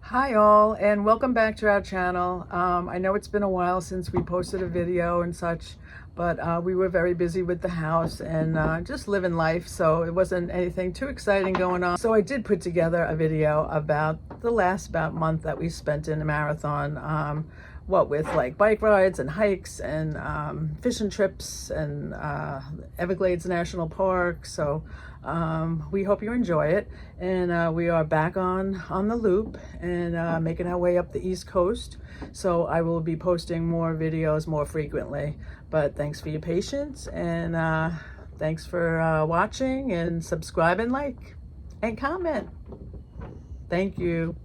Hi all, and welcome back to our channel. I know it's been a while since we posted a video and such, but we were very busy with the house and just living life, so it wasn't anything too exciting going on. So I did put together a video about the last month that we spent in a marathon, what with like bike rides and hikes and fishing trips and Everglades National Park. So we hope you enjoy it, and we are back on the loop and making our way up the East Coast. So I will be posting more videos more frequently, but thanks for your patience, and thanks for watching, and subscribe and like and comment. Thank you.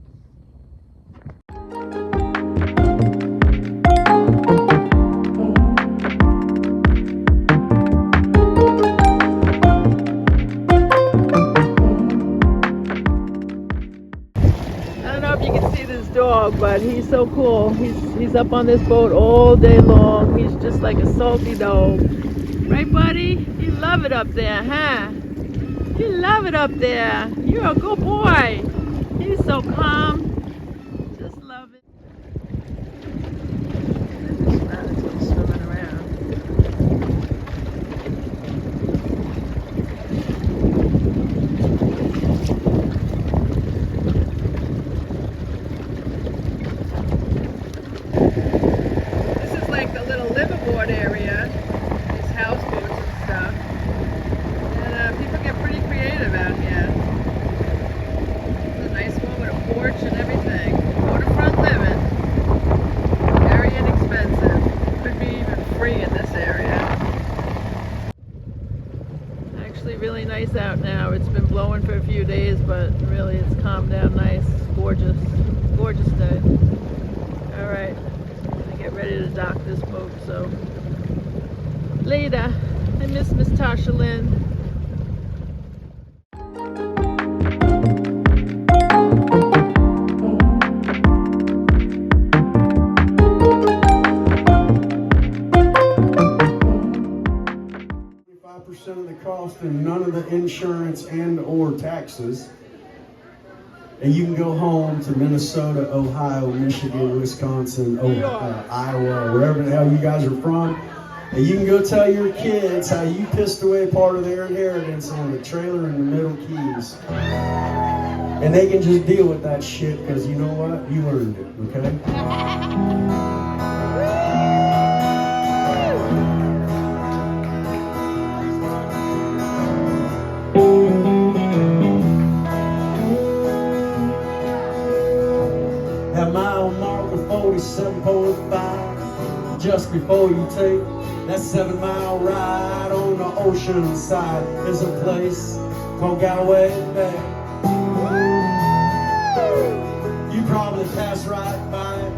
Dog, but he's so cool. He's up on this boat all day long. He's just like a salty dog, right, buddy? You love it up there, huh? You love it up there. You're a good boy. He's so calm. Just love it. This manatee's swimming around. Area, these houseboats and stuff, and people get pretty creative out here. It's a nice one with a porch and everything. Waterfront living, very inexpensive. Could be even free in this area. Actually really nice out now. It's been blowing for a few days, but really it's calmed down nice. Gorgeous, gorgeous day. All right, get ready to dock this boat, so later. I miss Miss Tasha Lynn. Of the cost and none of the insurance and or taxes. And you can go home to Minnesota, Ohio, Michigan, Wisconsin, Iowa, wherever the hell you guys are from. And you can go tell your kids how you pissed away part of their inheritance on a trailer in the Middle Keys. And they can just deal with that shit because you know what? You earned it, okay? At mile marker 47.5, just before you take that 7-mile ride on the ocean side, there's a place called Galway Bay. You probably pass right by it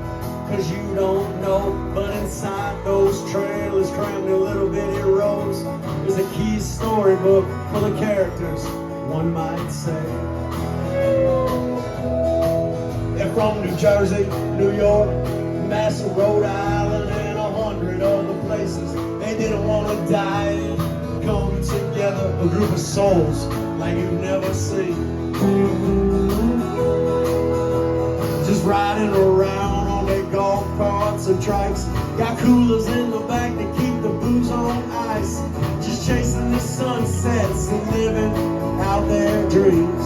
cause you don't know, but inside those trailers crammed in little bitty rows, there's a key storybook full of characters, one might say. They're from New Jersey, New York, Massey, Rhode Island, and 100 other places. They didn't want to die, come together, a group of souls like you've never seen. Just riding around on their golf carts and trikes, got coolers in the back to keep the booze on ice. Just chasing the sunsets and living out their dreams.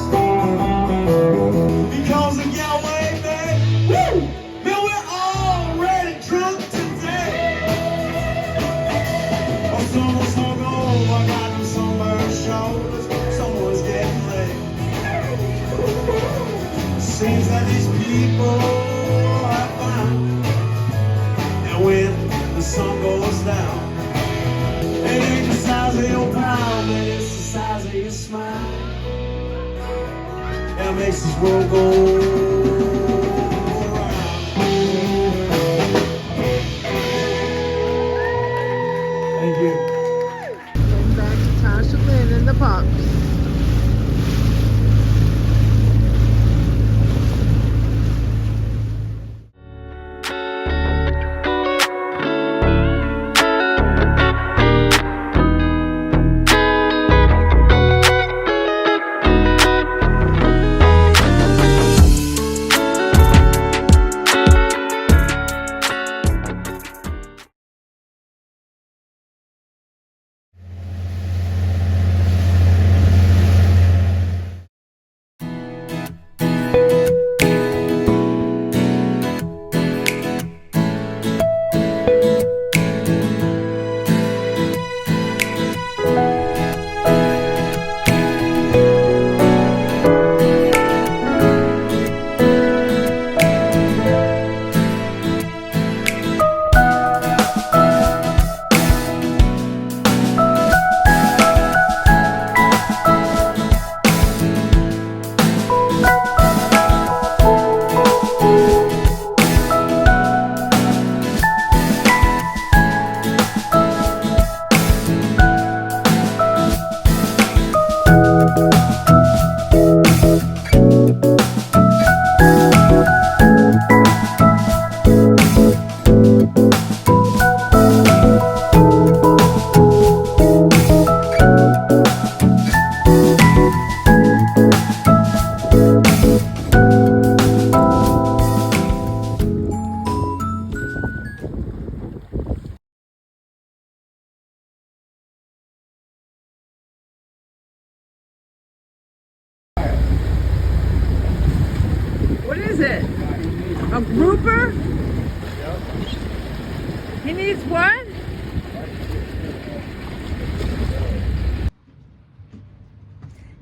Because of Galway Bay, woo! Man, we're already drunk today. Oh, someone's hung over, got them somewhere shoulders, someone's getting laid. Seems that these people are fine, and when the sun goes down, it ain't the size of your pound, man, it's the size of your smile. That makes this world go around. Thank you. Getting back to Tasha Lynn and the pups.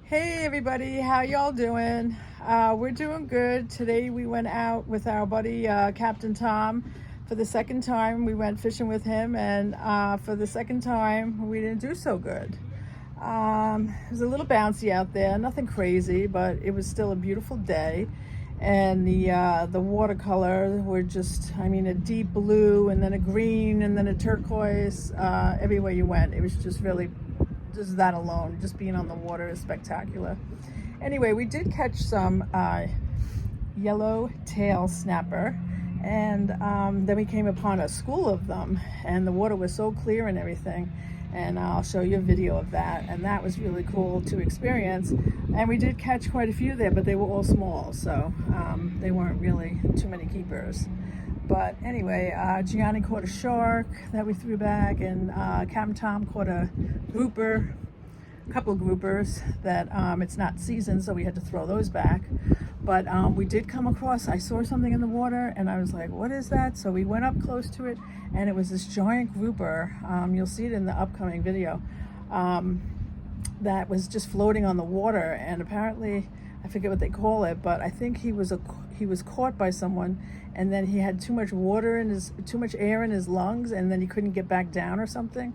Hey everybody, how y'all doing? We're doing good. Today we went out with our buddy Captain Tom for the second time. We went fishing with him, and for the second time we didn't do so good. It was a little bouncy out there, nothing crazy, but it was still a beautiful day. And the watercolor were just, I mean, a deep blue and then a green and then a turquoise everywhere you went. It was just really, just that alone, just being on the water is spectacular. Anyway, we did catch some yellow tail snapper, and then we came upon a school of them, and the water was so clear and everything, and I'll show you a video of that, and that was really cool to experience. And we did catch quite a few there, but they were all small, so they weren't really too many keepers. But anyway, Gianni caught a shark that we threw back, and Captain Tom caught a grouper, a couple of groupers that it's not season, so we had to throw those back. But we did come across, I saw something in the water, and I was like, what is that? So we went up close to it, and it was this giant grouper. You'll see it in the upcoming video. That was just floating on the water, and apparently, I forget what they call it, but I think he was caught by someone, and then he had too much air in his lungs, and then he couldn't get back down or something.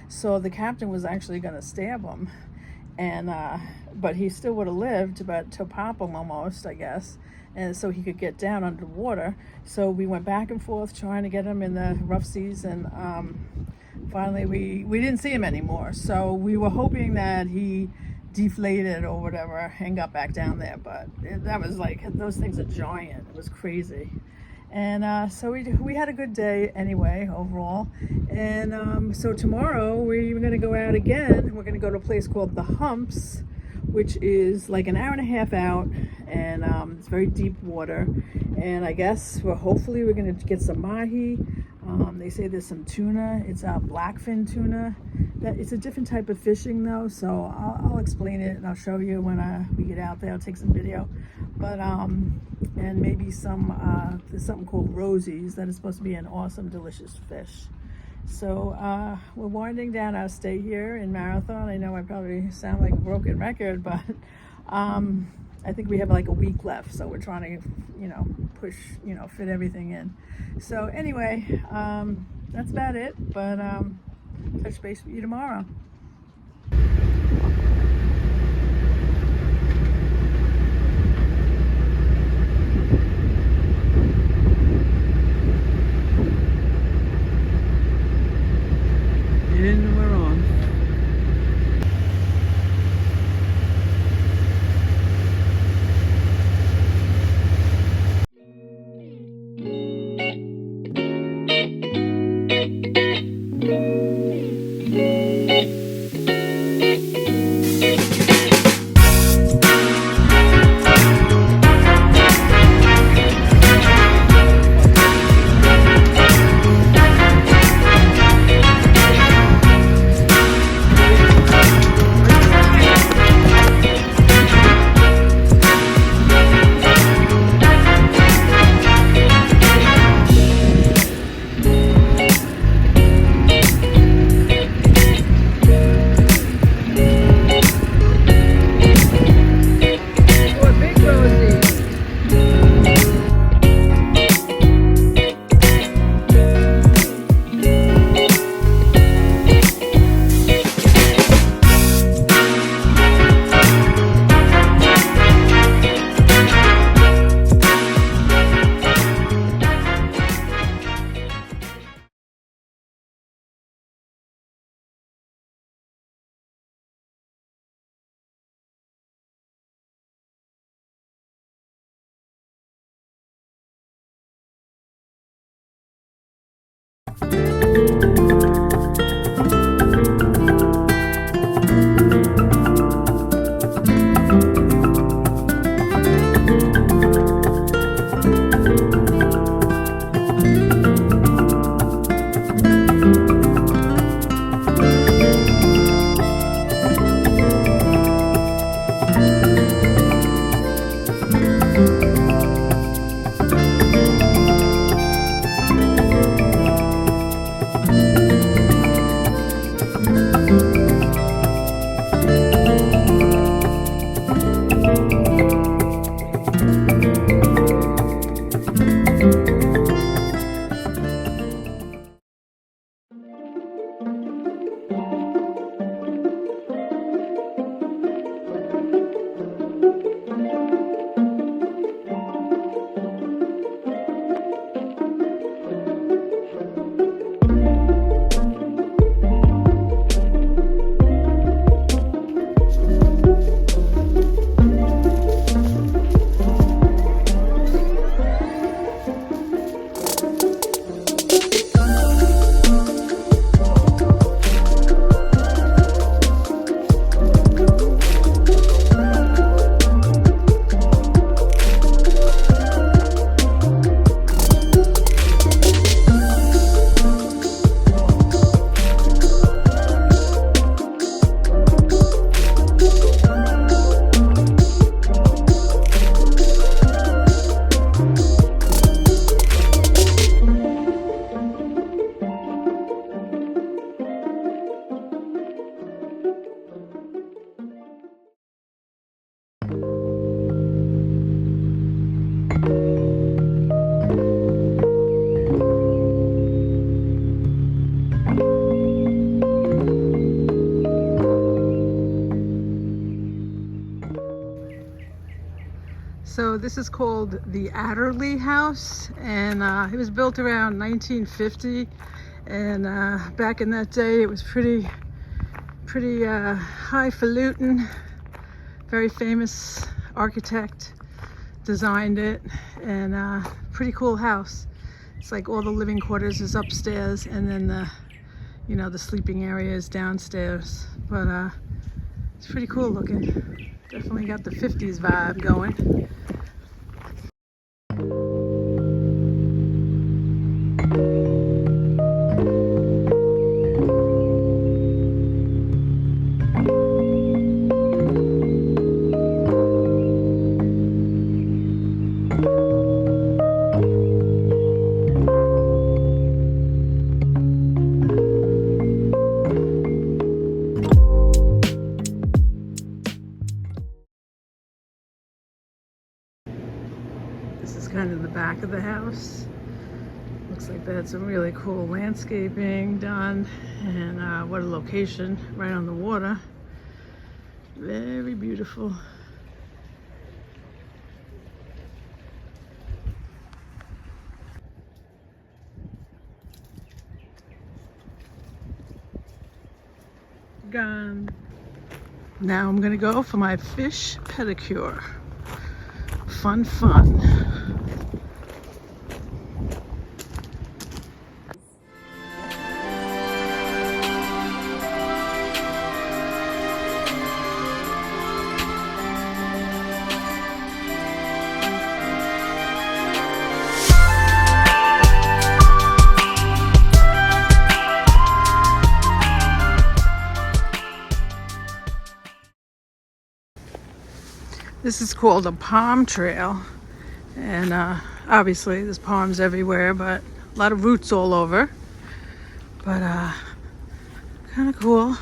So the captain was actually going to stab him, and but he still would have lived, but to pop him almost, I guess, and so he could get down underwater. So we went back and forth trying to get him in the rough seas, and finally we didn't see him anymore. So we were hoping that he deflated or whatever and got back down there, but that was like, those things are giant. It was crazy. And so we had a good day anyway, overall. And so tomorrow we're going to go out again. We're going to go to a place called The Humps, which is like an hour and a half out, and it's very deep water. And I guess hopefully we're going to get some mahi. They say there's some tuna. It's blackfin tuna. It's a different type of fishing though, so I'll explain it and I'll show you when we get out there. I'll take some video. But and maybe some there's something called rosies that is supposed to be an awesome, delicious fish. So we're winding down our stay here in Marathon. I know I probably sound like a broken record, but I think we have like a week left, so we're trying to, push, fit everything in. So anyway, that's about it, but touch base with you tomorrow. And we're on. So this is called the Adderley House, and it was built around 1950. And back in that day, it was pretty highfalutin. Very famous architect designed it, and pretty cool house. It's like all the living quarters is upstairs, and then the sleeping area is downstairs. But it's pretty cool looking. Definitely got the 50s vibe going. This is kind of the back of the house. Looks like they had some really cool landscaping done, and what a location, right on the water. Very beautiful. Gone. Now I'm gonna go for my fish pedicure. Fun. This is called a palm trail, and obviously there's palms everywhere, but a lot of roots all over. But kind of cool.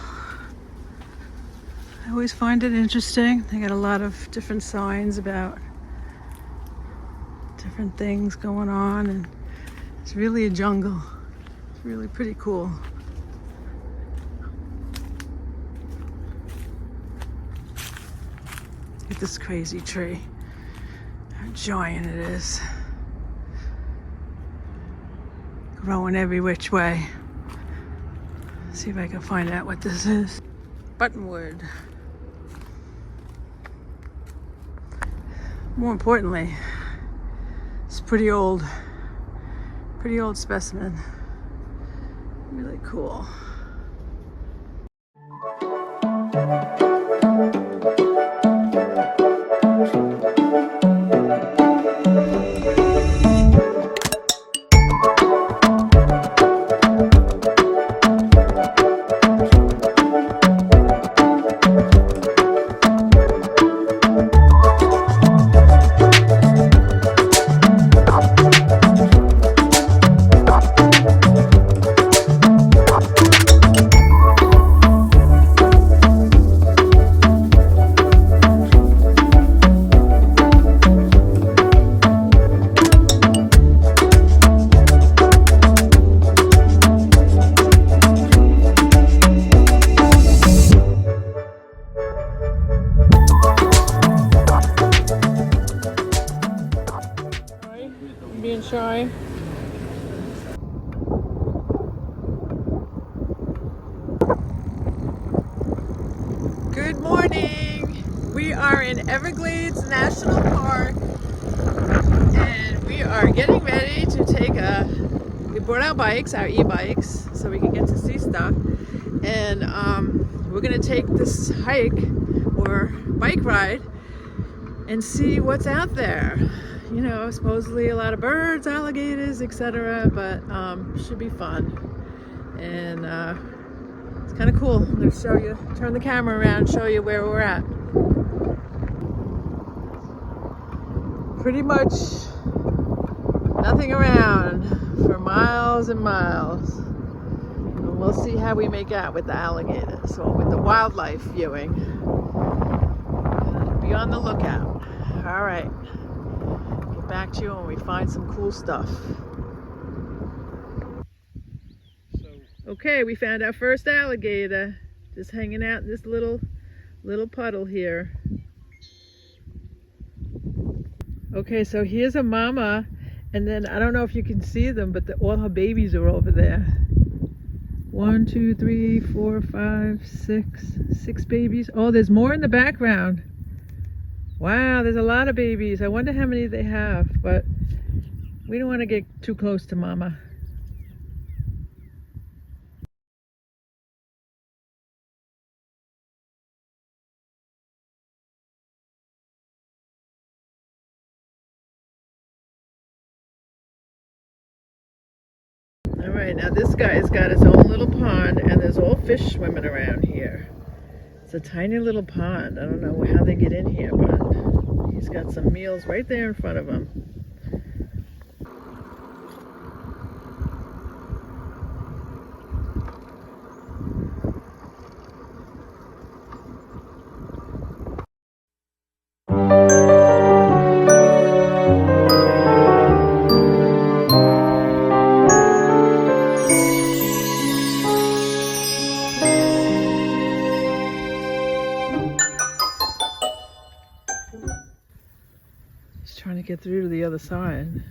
I always find it interesting. They got a lot of different signs about different things going on, and it's really a jungle. It's really pretty cool. Look at this crazy tree. How giant it is. Growing every which way. See if I can find out what this is. Buttonwood. More importantly, it's pretty old specimen. Really cool. Being shy. Good morning. We are in Everglades National Park, and we are getting ready to we brought our bikes, our e-bikes, so we can get to see stuff. And we're gonna take this hike or bike ride and see what's out there. You know, supposedly a lot of birds, alligators, etc., but should be fun. And it's kind of cool. I'm going to show you, turn the camera around, show you where we're at. Pretty much nothing around for miles and miles. And we'll see how we make out with the alligators or with the wildlife viewing. Be on the lookout. All right. Back to you when we find some cool stuff. Okay, we found our first alligator just hanging out in this little puddle here. Okay, so here's a mama, and then I don't know if you can see them, but all her babies are over there. 1, 2, 3, 4, 5, 6 babies. Oh, there's more in the background. Wow, there's a lot of babies. I wonder how many they have, but we don't want to get too close to mama. All right, now this guy's got his own little pond, and there's all fish swimming around here. It's a tiny little pond. I don't know how they get in here, but he's got some meals right there in front of him. He's trying to get through to the other side.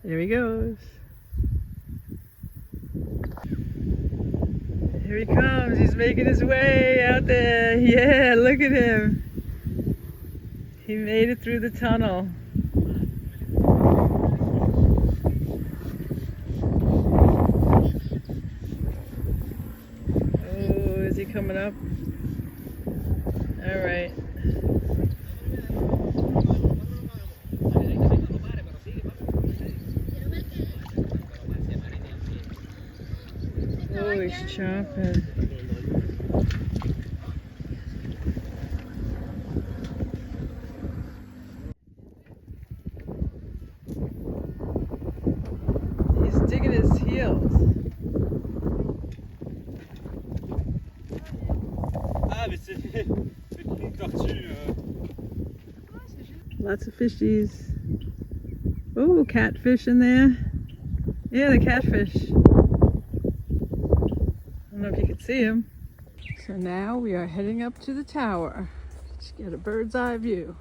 There he goes. Here he comes. He's making his way out there. Yeah, look at him. He made it through the tunnel. Oh, is he coming up? All right. Oh, he's chomping. He's digging his heels. Ah, mais c'est une tortue. Lots of fishies. Oh, catfish in there. Yeah, the catfish. I don't know if you can see him. So now we are heading up to the tower to get a bird's eye view.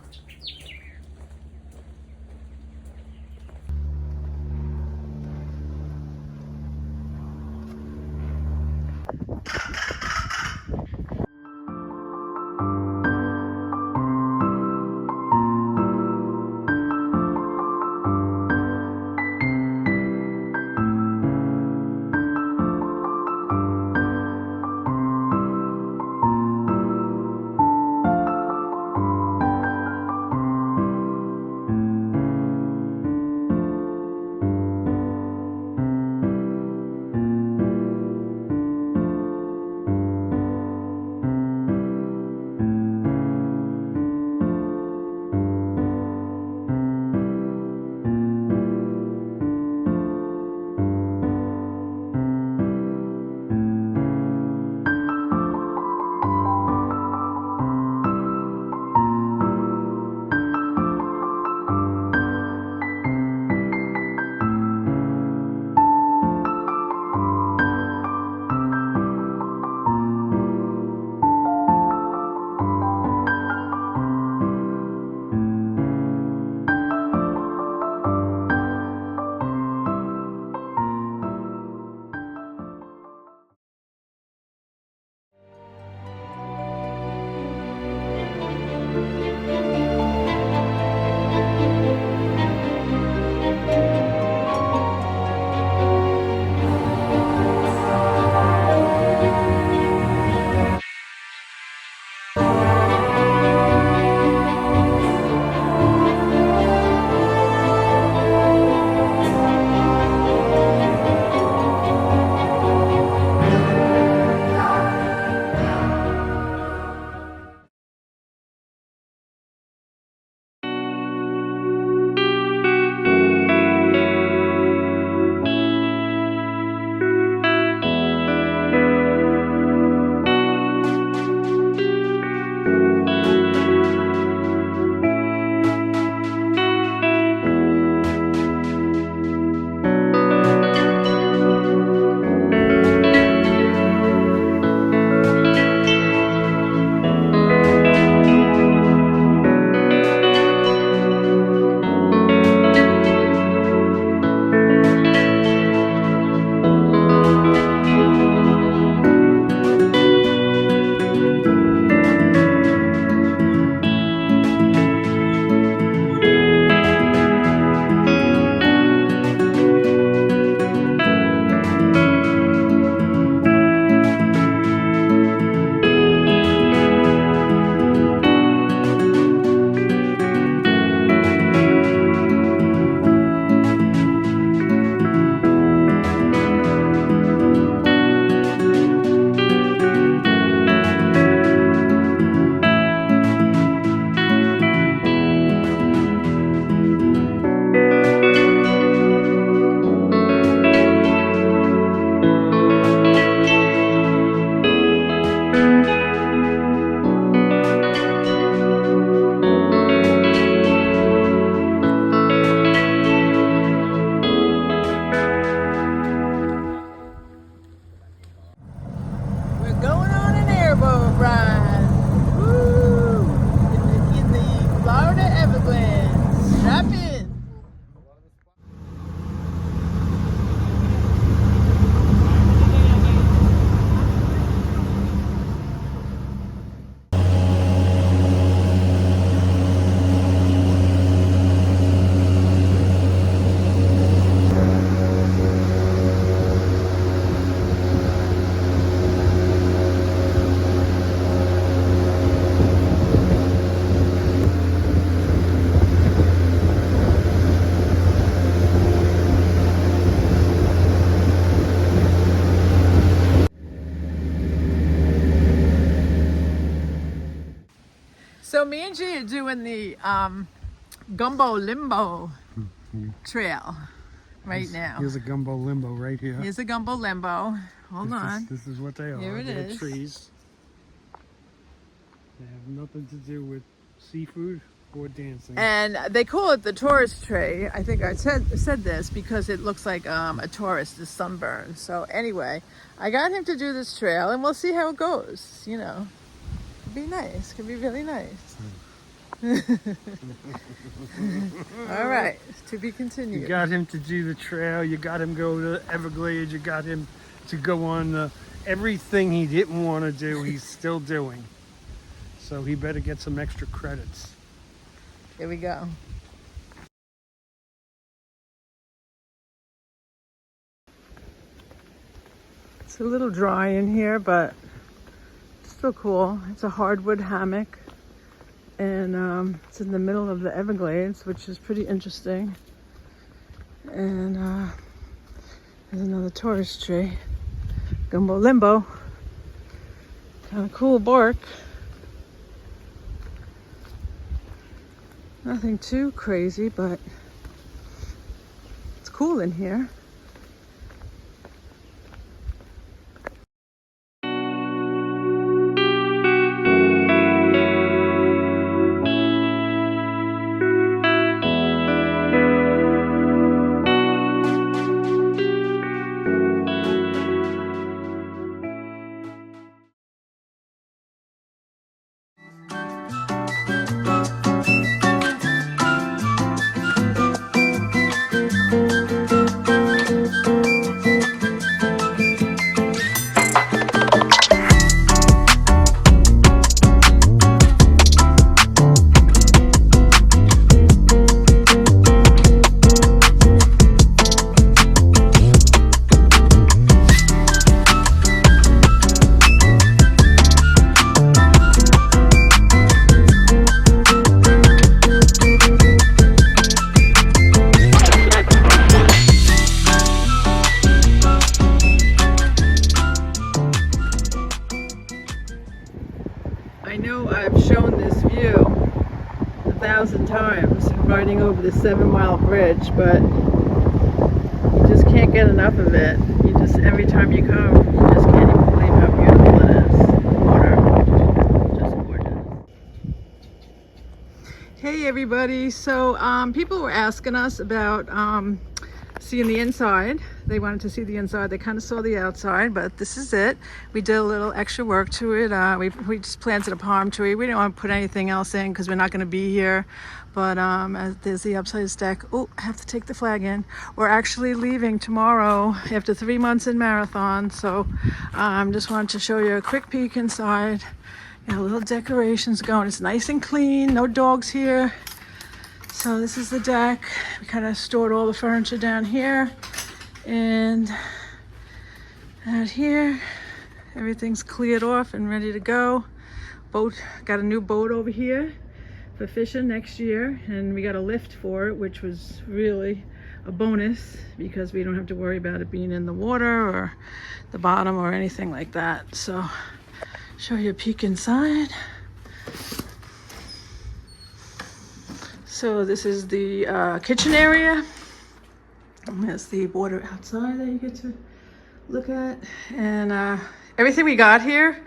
So me and G are doing the Gumbo Limbo trail right now. Here's a gumbo limbo right here. Here's a Gumbo Limbo. Hold on. This is what they are. Here it They're is. trees. They have nothing to do with seafood or dancing. And they call it the tourist tray. I think I said this because it looks like a tourist is sunburned. So anyway, I got him to do this trail, and we'll see how it goes. You know, could be nice. Could be really nice. All right, to be continued. You got him to do the trail. You got him go to Everglades. You got him to go on everything he didn't want to do. He's still doing. So he better get some extra credits. Here we go. It's a little dry in here, but it's still cool. It's a hardwood hammock, and it's in the middle of the Everglades, which is pretty interesting. And there's another tourist tree, Gumbo Limbo. Kind of cool bark. Nothing too crazy, but it's cool in here. I know I've shown this view 1,000 times riding over the 7-mile bridge, but you just can't get enough of it. You just, every time you come, you just can't even believe how beautiful it is. The water, just gorgeous. Hey everybody, so people were asking us about seeing the inside. They wanted to see the inside. They kind of saw the outside, but this is it. We did a little extra work to it. We just planted a palm tree. We didn't want to put anything else in because we're not going to be here. But there's the upside deck. Oh, I have to take the flag in. We're actually leaving tomorrow after 3 months in Marathon. So just wanted to show you a quick peek inside. Got little decorations going. It's nice and clean. No dogs here. So this is the deck. We kind of stored all the furniture down here. And out here, everything's cleared off and ready to go. Boat, got a new boat over here for fishing next year, and we got a lift for it, which was really a bonus because we don't have to worry about it being in the water or the bottom or anything like that. So show you a peek inside. So this is the kitchen area. There's the water outside that you get to look at. And everything we got here,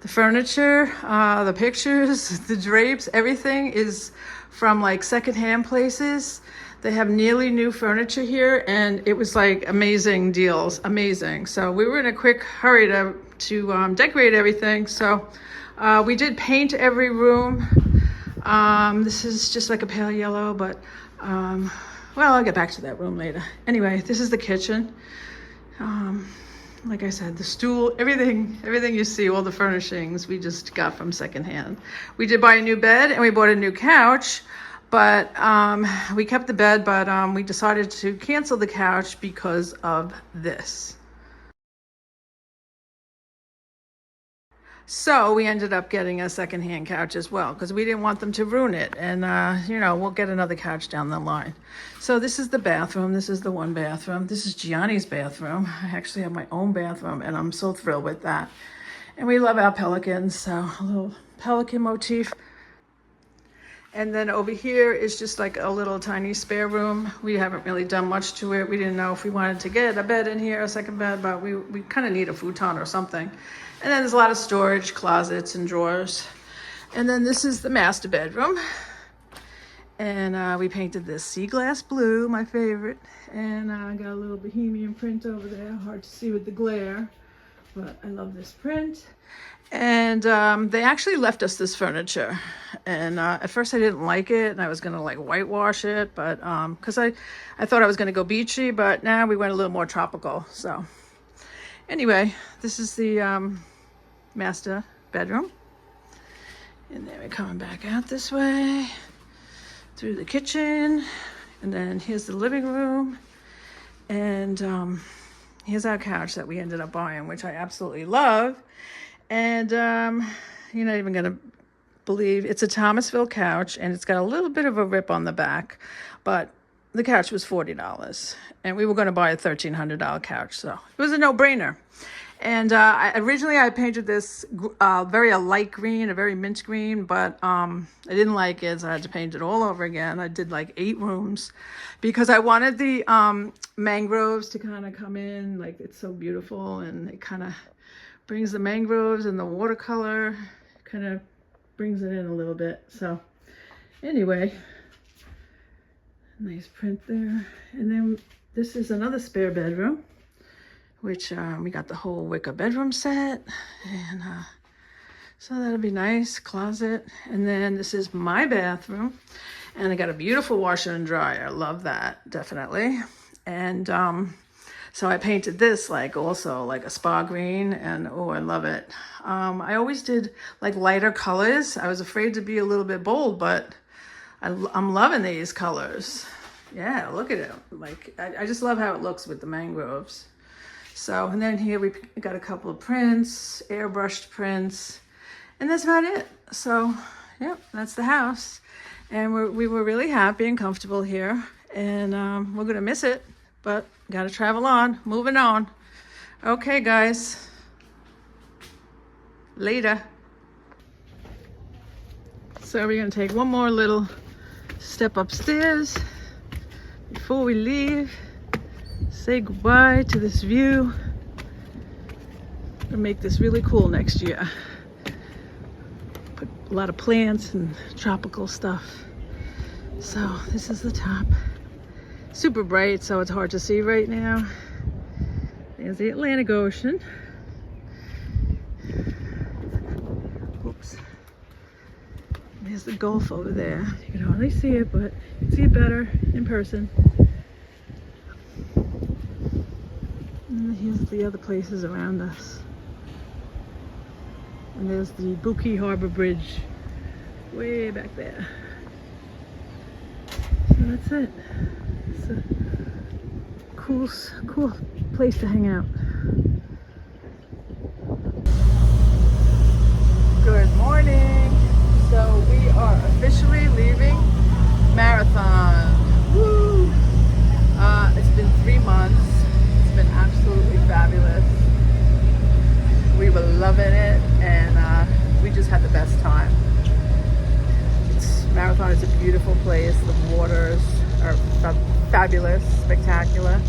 the furniture, the pictures, the drapes, everything is from like secondhand places. They have nearly new furniture here, and it was like amazing deals, amazing. So we were in a quick hurry to decorate everything. So we did paint every room. This is just like a pale yellow, but well, I'll get back to that room later. Anyway, this is the kitchen. Like I said, the stool, everything you see, all the furnishings, we just got from secondhand. We did buy a new bed and we bought a new couch, but we kept the bed, but we decided to cancel the couch because of this. So we ended up getting a secondhand couch as well because we didn't want them to ruin it. And, you know, we'll get another couch down the line. So this is the bathroom. This is the one bathroom. This is Gianni's bathroom. I actually have my own bathroom, and I'm so thrilled with that. And we love our pelicans, so a little pelican motif. And then over here is just like a little tiny spare room. We haven't really done much to it. We didn't know if we wanted to get a bed in here, a second bed, but we kind of need a futon or something. And then there's a lot of storage, closets and drawers. And then this is the master bedroom. And we painted this sea glass blue, my favorite. And I got a little bohemian print over there, hard to see with the glare, but I love this print. And they actually left us this furniture, and at first I didn't like it, and I was gonna like whitewash it, but because I thought I was gonna go beachy, but now we went a little more tropical. So anyway, this is the master bedroom, and then we're coming back out this way through the kitchen, and then here's the living room, and here's our couch that we ended up buying, which I absolutely love. And you're not even gonna believe it's a Thomasville couch, and it's got a little bit of a rip on the back, but the couch was $40, and we were going to buy a $1,300 couch, so it was a no-brainer. And originally I painted this very a light green, a very mint green, but I didn't like it, so I had to paint it all over again. I did like 8 rooms because I wanted the mangroves to kind of come in. Like, it's so beautiful, and it kind of brings the mangroves and the watercolor, kind of brings it in a little bit. So anyway, nice print there. And then this is another spare bedroom, which we got the whole wicker bedroom set, and so that'll be nice. Closet. And then this is my bathroom, and I got a beautiful washer and dryer. Love that, definitely. And so I painted this like also like a spa green, and oh, I love it. I always did like lighter colors. I was afraid to be a little bit bold, but I'm loving these colors. Yeah, look at it. Like, I just love how it looks with the mangroves. So, and then here we got a couple of prints, airbrushed prints, and that's about it. So, yep, that's the house. And we were really happy and comfortable here, and we're gonna miss it, but gotta travel on, moving on. Okay, guys. Later. So we're gonna take one more little step upstairs before we leave. Say goodbye to this view. Gonna make this really cool next year. Put a lot of plants and tropical stuff. So this is the top. Super bright, so it's hard to see right now. There's the Atlantic Ocean. Oops. There's the Gulf over there. You can hardly see it, but you can see it better in person. And here's the other places around us. And there's the Buki Harbor Bridge way back there. So that's it. It's a cool place to hang out. Good morning. So we are officially leaving Marathon. Woo! It's been 3 months. It's been absolutely fabulous. We were loving it, and we just had the best time. Marathon is a beautiful place. The waters are fabulous, spectacular.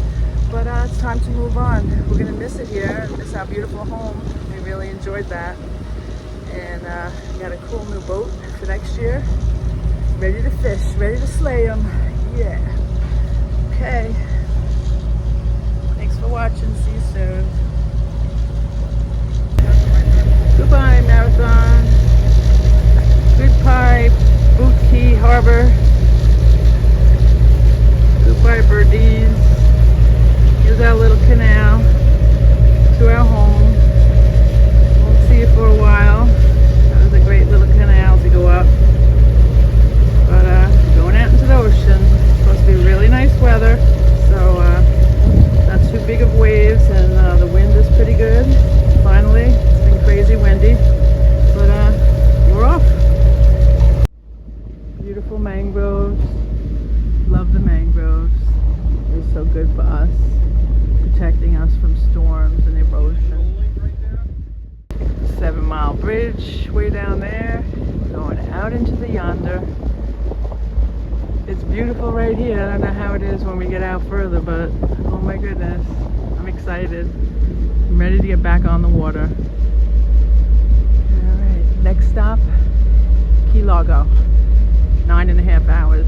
But it's time to move on. We're gonna miss it here, miss our beautiful home. We really enjoyed that. And we got a cool new boat for next year. Ready to fish, ready to slay them. Yeah. Okay. Thanks for watching. See you soon. Goodbye, Marathon. Goodbye, Buki Harbor. Goodbye, birdies. Here's our little canal to our home. Won't see you for a while. That was a great little canal to go up. But going out into the ocean. It's supposed to be really nice weather, so not too big of waves, and the wind is pretty good. Finally, it's been crazy windy, but we're off. Beautiful mangroves. Love the mangroves. They're so good for us, protecting us from storms and erosion. 7 Mile Bridge way down there, going out into the yonder. It's beautiful right here. I don't know how it is when we get out further, but oh my goodness, I'm excited. I'm ready to get back on the water. All right, next stop, Key Largo. 9.5 hours,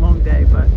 long day, but